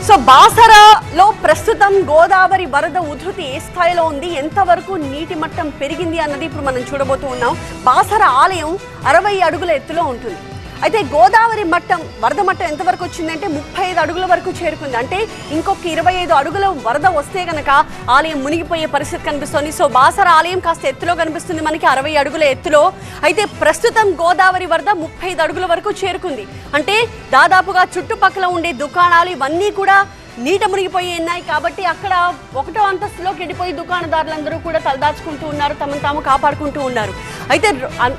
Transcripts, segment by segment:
So బాసరలో ప్రస్తుతం గోదావరి వరద ఉధృతి ఏ స్థాయిలో ఉంది, ఎంతవరకు నీటి మట్టం పెరిగింది అన్నది ఇప్పుడు మనం చూడబోతూ ఉన్నాం. బాసర ఆలయం 60 అడుగుల ఎత్తులో ఉంటుంది. అయితే గోదావరి మట్టం వరద మట్టం ఎంతవరకు వచ్చిందంటే 35 అడుగుల వరకు చేరుకుంది. అంటే ఇంకొక 25 అడుగుల వరద వస్తే కనుక ఆలయం మునిగిపోయే పరిస్థితి కనిపిస్తోంది. సో బాసర ఆలయం కాస్త ఎత్తులో కనిపిస్తుంది మనకి, 60 అడుగుల ఎత్తులో. అయితే ప్రస్తుతం గోదావరి వరద 35 అడుగుల వరకు చేరుకుంది. అంటే దాదాపుగా చుట్టుపక్కల ఉండే దుకాణాలు ఇవన్నీ కూడా నీట మునిగిపోయి ఉన్నాయి. కాబట్టి అక్కడ 1వ అంతస్తులోకి వెళ్ళిపోయి దుకాణదారులందరూ కూడా తలదాచుకుంటూ ఉన్నారు, తమను తాము కాపాడుకుంటూ ఉన్నారు. అయితే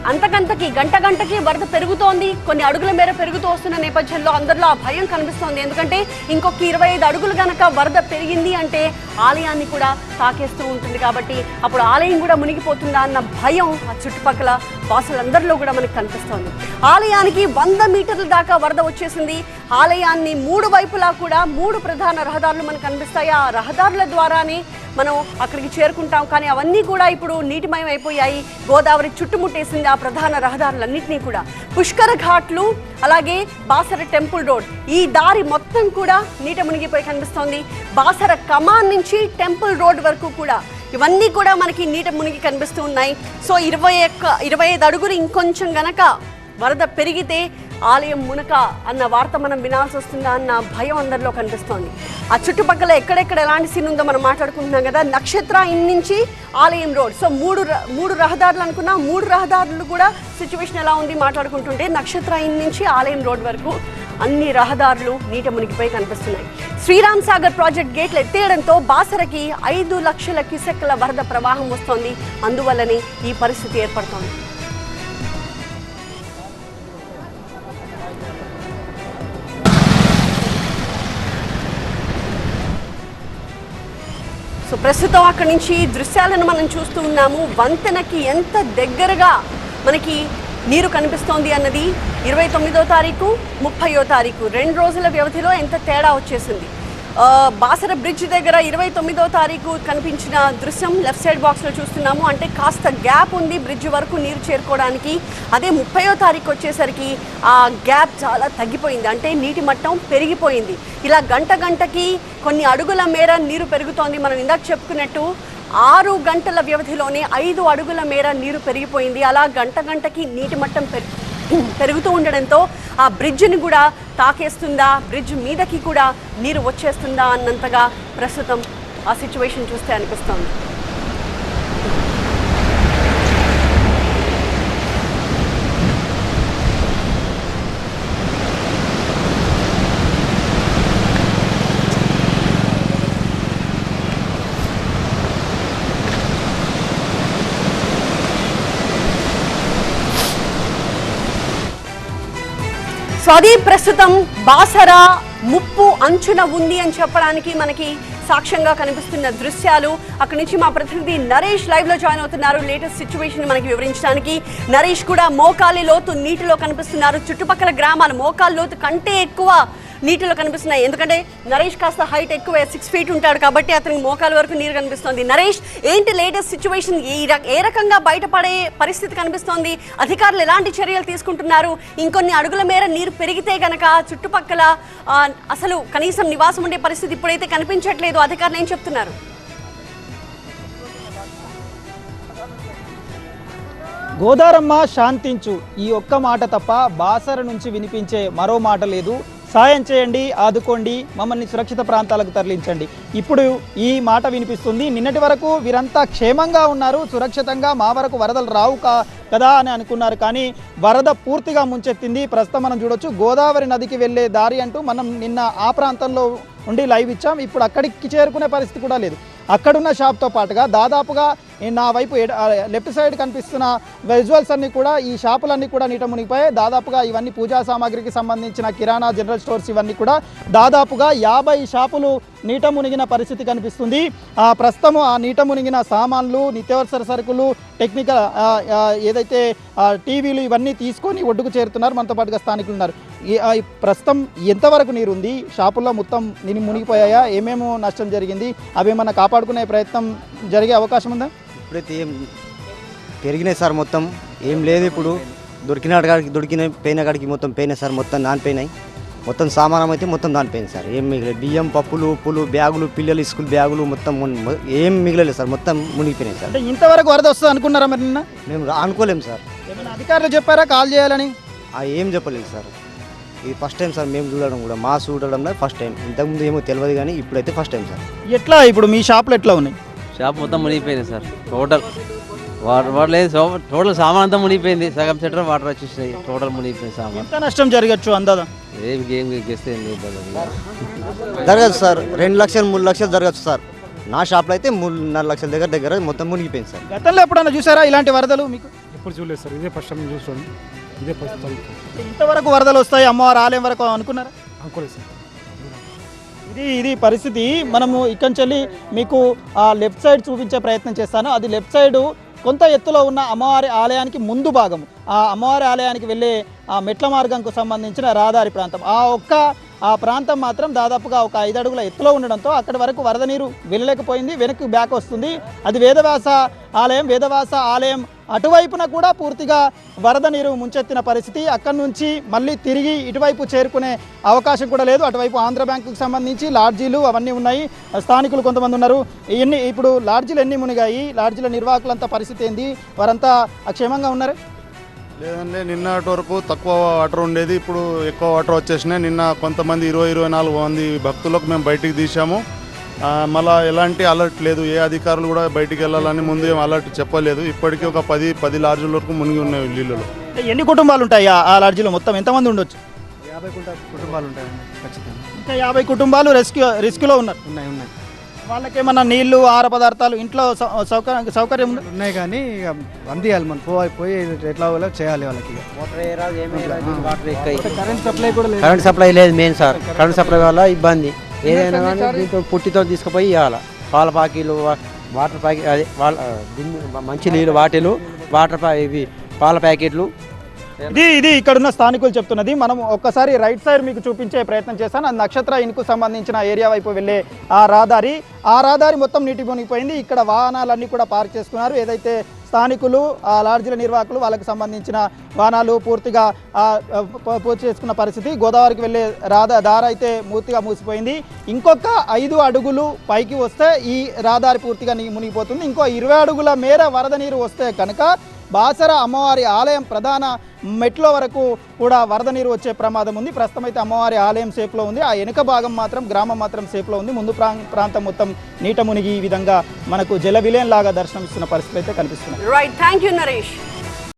అంతకంతకి గంటకి వరద పెరుగుతోంది, కొన్ని అడుగుల మేర పెరుగుతూ వస్తున్న నేపథ్యంలో అందరిలో ఆ భయం కనిపిస్తోంది. ఎందుకంటే ఇంకొక 25 అడుగులు గనక వరద పెరిగింది అంటే ఆలయాన్ని కూడా తాకేస్తూ ఉంటుంది. కాబట్టి అప్పుడు ఆలయం కూడా మునిగిపోతుందా అన్న భయం ఆ చుట్టుపక్కల వాసులందరిలో కూడా మనకు కనిపిస్తోంది. ఆలయానికి 100 మీటర్ల దాకా వరద వచ్చేసింది. ఆలయాన్ని 3 వైపులా కూడా 3 ప్రధాన రహదారులు మనకు కనిపిస్తాయి. ఆ రహదారుల ద్వారానే మనం అక్కడికి చేరుకుంటాం. కానీ అవన్నీ కూడా ఇప్పుడు నీటిమయం అయిపోయాయి. గోదావరి చుట్టుముట్టేసింది ఆ ప్రధాన రహదారులన్నింటినీ కూడా. పుష్కర ఘాట్లు, అలాగే బాసర టెంపుల్ రోడ్, ఈ దారి మొత్తం కూడా నీట మునిగిపోయి కనిపిస్తోంది. బాసర కమాన్ నుంచి టెంపుల్ రోడ్ వరకు కూడా ఇవన్నీ కూడా మనకి నీట మునిగి కనిపిస్తూ ఉన్నాయి. సో 25 అడుగులు ఇంకొంచెం గనక వరద పెరిగితే ఆలయం మునక అన్న వార్త మనం వినాల్సి వస్తుందా అన్న భయం అందరిలో కనిపిస్తోంది. ఆ చుట్టుపక్కల ఎక్కడెక్కడ ఎలాంటి సీన్ ఉందో మనం మాట్లాడుకుంటున్నాం కదా. నక్షత్ర ఇన్ నుంచి ఆలయం రోడ్, సో మూడు రహదారులు అనుకున్నా, 3 రహదారులు కూడా సిచ్యువేషన్ ఎలా ఉంది మాట్లాడుకుంటుంటే, నక్షత్ర ఇన్ నుంచి ఆలయం రోడ్ వరకు అన్ని రహదారులు నీట మునిగిపోయి కనిపిస్తున్నాయి. శ్రీరామ్ సాగర్ ప్రాజెక్ట్ గేట్లు ఎత్తేయడంతో బాసరకి 5 లక్షల క్యూసెక్కుల వరద ప్రవాహం వస్తోంది. అందువల్లనే ఈ పరిస్థితి ఏర్పడుతోంది. సో ప్రస్తుతం అక్కడి నుంచి దృశ్యాలను మనం చూస్తూ ఉన్నాము. వంతెనకి ఎంత దగ్గరగా మనకి నీరు కనిపిస్తోంది అన్నది 29వ తారీఖు 30వ తారీఖు 2 రోజుల వ్యవధిలో ఎంత తేడా వచ్చేసింది. బాసర బ్రిడ్జ్ దగ్గర 29వ తారీఖు కనిపించిన దృశ్యం లెఫ్ట్ సైడ్ బాక్స్లో చూస్తున్నాము. అంటే కాస్త గ్యాప్ ఉంది బ్రిడ్జ్ వరకు నీరు చేరుకోవడానికి. అదే 30వ తారీఖు వచ్చేసరికి ఆ గ్యాప్ చాలా తగ్గిపోయింది. అంటే నీటి మట్టం పెరిగిపోయింది. ఇలా గంటకి కొన్ని అడుగుల మేర నీరు పెరుగుతోంది. మనం ఇందాక చెప్పుకున్నట్టు 6 గంటల వ్యవధిలోనే 5 అడుగుల మేర నీరు పెరిగిపోయింది. అలా గంటకి నీటి మట్టం పెరుగుతూ ఉండడంతో ఆ బ్రిడ్జ్ని కూడా తాకేస్తుందా, బ్రిడ్జ్ మీదకి కూడా నీరు వచ్చేస్తుందా అన్నంతగా ప్రస్తుతం ఆ సిచ్యువేషన్ చూస్తే అనిపిస్తోంది. సో అది ప్రస్తుతం బాసర ముప్పు అంచున ఉంది అని చెప్పడానికి మనకి సాక్ష్యంగా కనిపిస్తున్న దృశ్యాలు. అక్కడి నుంచి మా ప్రతినిధి నరేష్ లైవ్ లో జాయిన్ అవుతున్నారు లేటెస్ట్ సిచ్యువేషన్ మనకి వివరించడానికి. నరేష్ కూడా మోకాలి లోతు నీటిలో కనిపిస్తున్నారు. చుట్టుపక్కల గ్రామాలు మోకాలి లోతు కంటే ఎక్కువ నీటిలో కనిపిస్తున్నాయి. ఎందుకంటే నరేష్ కాస్త హైట్ ఎక్కువ, 6 ఫీట్ ఉంటాడు కాబట్టి అతనికి మోకాలు వరకు నీరు కనిపిస్తోంది. నరేష్, ఏంటి లేటెస్ట్ సిచ్యువేషన్? ఏ రకంగా బయటపడే పరిస్థితి కనిపిస్తోంది? అధికారులు ఎలాంటి చర్యలు తీసుకుంటున్నారు? ఇంకొన్ని అడుగుల మేర నీరు పెరిగితే గనక చుట్టుపక్కల అసలు కనీసం నివాసం ఉండే పరిస్థితి ఇప్పుడైతే కనిపించట్లేదు. అధికారులు ఏం చెప్తున్నారు? గోదారమ్మ శాంతించు, ఈ ఒక్క మాట తప్ప బాసర నుంచి వినిపించే మరో మాట లేదు. సాయం చేయండి, ఆదుకోండి, మమ్మల్ని సురక్షిత ప్రాంతాలకు తరలించండి. ఇప్పుడు ఈ మాట వినిపిస్తుంది. నిన్నటి వరకు వీరంతా క్షేమంగా ఉన్నారు, సురక్షితంగా, మా వరకు వరదలు రావు కదా అని అనుకున్నారు. కానీ వరద పూర్తిగా ముంచెత్తింది. ప్రస్తుతం మనం చూడొచ్చు గోదావరి నదికి వెళ్ళే దారి అంటూ మనం నిన్న ఆ ప్రాంతంలో ఉండి లైవ్ ఇచ్చాం. ఇప్పుడు అక్కడికి చేరుకునే పరిస్థితి కూడా లేదు. అక్కడున్న షాప్తో పాటుగా దాదాపుగా నా వైపు లెఫ్ట్ సైడ్ కనిపిస్తున్న విజువల్స్ అన్నీ కూడా, ఈ షాపులన్నీ కూడా నీట మునిగిపోయాయి. దాదాపుగా ఇవన్నీ పూజా సామాగ్రికి సంబంధించిన కిరాణా జనరల్ స్టోర్స్ ఇవన్నీ కూడా దాదాపుగా 50 షాపులు నీట మునిగిన పరిస్థితి కనిపిస్తుంది. ప్రస్తుతం ఆ నీట మునిగిన సామాన్లు, నిత్యావసర సరుకులు, టెక్నికల్ ఏదైతే టీవీలు ఇవన్నీ తీసుకొని ఒడ్డుకు చేరుతున్నారు. మనతో పాటుగా స్థానికులు ఉన్నారు. ప్రస్తుతం ఎంతవరకు నీరు ఉంది? షాపుల్లో మొత్తం మునిగిపోయాయా? ఏమేమో నష్టం జరిగింది? అవేమన్నా కాపాడుకునే ప్రయత్నం జరిగే అవకాశం ఉందా? ఇప్పుడైతే ఏం పెరిగినాయి సార్, మొత్తం ఏం లేదు. ఇప్పుడు దొరికిన కాడికి పోయిన కాడికి మొత్తం పోయినాయి సార్, మొత్తం నానిపోయినాయి. మొత్తం సామానం అయితే మొత్తం దానిపోయింది సార్. ఏం మిగలేదు, బియ్యం, పప్పులు, ఉప్పులు, బ్యాగులు, పిల్లలు స్కూల్ బ్యాగులు మొత్తం ఏం మిగలలేదు సార్, మొత్తం మునిగిపోయినాయి సార్. అంటే ఇంతవరకు వరద వస్తుంది అనుకున్నారా మరి నిన్న? మేము అనుకోలేము సార్. ఏమైనా అధికారులు చెప్పారా కాల్ చేయాలని? ఏం చెప్పలేదు సార్. ఇది ఫస్ట్ టైం సార్ మేము చూడడం కూడా, మా చూడడంలో ఫస్ట్ టైం. ఇంతకుముందు ఏమో తెలియదు కానీ ఇప్పుడైతే ఫస్ట్ టైం సార్. ఎట్లా ఇప్పుడు మీ షాప్లో ఎట్లా ఉన్నాయి? షాప్ మొత్తం మునిగిపోయింది సార్. టోటల్ వాటర్ లేదు, టోటల్ సామాన్ అంతా మునిగిపోయింది. సగం సెటర్ వాటర్ వచ్చేసినాయి, టోటల్ మునిగిపోయింది సామాన్. ఎంత నష్టం జరగచ్చు అందాదా? ఏం గెస్తే జరగచ్చు సార్, 2 లక్షలు 3 లక్షలు జరగచ్చు సార్. నా షాప్లో అయితే 3-4 లక్షల దగ్గర మొత్తం మునిగిపోయింది సార్. గతంలో ఎప్పుడన్నా చూసారా ఇలాంటి వరదలు మీకు? ఎప్పుడు చూడలేదు సార్, ఇదే ఫస్ట్ టైం చూస్తాను. ఇదే ఫస్ట్ టైం ఇంతవరకు వరదలు వస్తాయి అమ్మవారి ఆలయం వరకు అనుకున్నారా? అనుకోలేదు సార్. ఇది పరిస్థితి. మనము ఇక్కడి నుంచి మీకు ఆ లెఫ్ట్ సైడ్ చూపించే ప్రయత్నం చేస్తాను. అది లెఫ్ట్ సైడు కొంత ఎత్తులో ఉన్న అమ్మవారి ఆలయానికి ముందు భాగము, ఆ అమ్మవారి ఆలయానికి వెళ్ళే ఆ మెట్ల మార్గంకు సంబంధించిన రహదారి ప్రాంతం. ఆ ప్రాంతం మాత్రం దాదాపుగా ఒక 5 అడుగుల ఎత్తులో ఉండడంతో అక్కడి వరకు వరద నీరు వెళ్ళలేకపోయింది, వెనక్కి బ్యాక్ వస్తుంది. అది వేదవ్యాస ఆలయం అటువైపున కూడా పూర్తిగా వరద నీరు ముంచెత్తిన పరిస్థితి. అక్కడి నుంచి మళ్ళీ తిరిగి ఇటువైపు చేరుకునే అవకాశం కూడా లేదు. అటువైపు ఆంధ్ర బ్యాంకుకు సంబంధించి లాడ్జీలు అవన్నీ ఉన్నాయి. స్థానికులు కొంతమంది ఉన్నారు. ఇప్పుడు లాడ్జీలు ఎన్ని మునిగాయి? లాడ్జీల నిర్వాహకులంతా పరిస్థితి ఏంది? వారంతా క్షేమంగా ఉన్నారు? లేదండి, నిన్నటి వరకు తక్కువ వాటర్ ఉండేది, ఇప్పుడు ఎక్కువ వాటర్ వచ్చేసినాయి. నిన్న కొంతమంది 20-24 మంది భక్తులకు మేము బయటికి తీసాము. మళ్ళీ ఎలాంటి అలర్ట్ లేదు, ఏ అధికారులు కూడా బయటికి వెళ్ళాలని ముందు ఏం అలర్ట్ చెప్పలేదు. ఇప్పటికీ ఒక 10 లాడ్జీల వరకు మునిగి ఉన్నాయి నీళ్ళలో. ఎన్ని కుటుంబాలు ఉంటాయి ఆ లాడ్జీలో? మొత్తం ఎంతమంది ఉండొచ్చు? 50 కుటుంబాలు ఉంటాయండి ఖచ్చితంగా. ఇంకా 50 కుటుంబాలు రిస్క్లో ఉన్నారు. ఉన్నాయి. వాళ్ళకి ఏమన్నా నీళ్లు, ఆహార పదార్థాలు ఇంట్లో సౌకర్యం ఉంది? ఉన్నాయి కానీ ఇక అందియాలి, మనం పోయి ఎట్లా చేయాలి వాళ్ళకి. కరెంట్ సప్లై కూడా లేదు. కరెంట్ సప్లై లేదు మెయిన్ సార్. కరెంట్ సప్లై వల్ల ఇబ్బంది. ఏదైనా కానీ దీంతో పుట్టితో తీసుకుపోయి ఇవ్వాలి. పాల ప్యాకెట్లు, వాటర్ ప్యాకెట్, అదే మంచి నీళ్ళు బాటిల్, ఇవి పాల ప్యాకెట్లు. ఇది ఇక్కడున్న స్థానికులు చెప్తున్నది. మనం ఒక్కసారి రైట్ సైడ్ మీకు చూపించే ప్రయత్నం చేస్తాను. అది నక్షత్ర ఇన్కు సంబంధించిన ఏరియా వైపు వెళ్ళే ఆ రహదారి మొత్తం నీటి మునిగిపోయింది. ఇక్కడ వాహనాలన్నీ కూడా పార్క్ చేసుకున్నారు. ఏదైతే స్థానికులు, ఆ లాడ్జీల నిర్వాహకులు, వాళ్ళకి సంబంధించిన వాహనాలు పూర్తిగా పూర్తి చేసుకున్న పరిస్థితి. గోదావరికి వెళ్ళే దారి అయితే పూర్తిగా మూసిపోయింది. ఇంకొక 5 అడుగులు పైకి వస్తే ఈ రహదారి పూర్తిగా మునిగిపోతుంది. ఇంకో 20 అడుగుల మేర వరద నీరు వస్తే కనుక బాసర అమ్మవారి ఆలయం ప్రధాన మెట్ల వరకు కూడా వరద నీరు వచ్చే ప్రమాదం ఉంది. ప్రస్తుతం అయితే అమ్మవారి ఆలయం సేఫ్లో ఉంది. ఆ వెనుక భాగం మాత్రం, గ్రామం మాత్రం సేఫ్లో ఉంది. ముందు ప్రాంతం మొత్తం నీట మునిగి ఈ విధంగా మనకు జల విలయం లాగా దర్శనమిస్తున్న పరిస్థితి అయితే కనిపిస్తుంది. Right, thank you Naresh.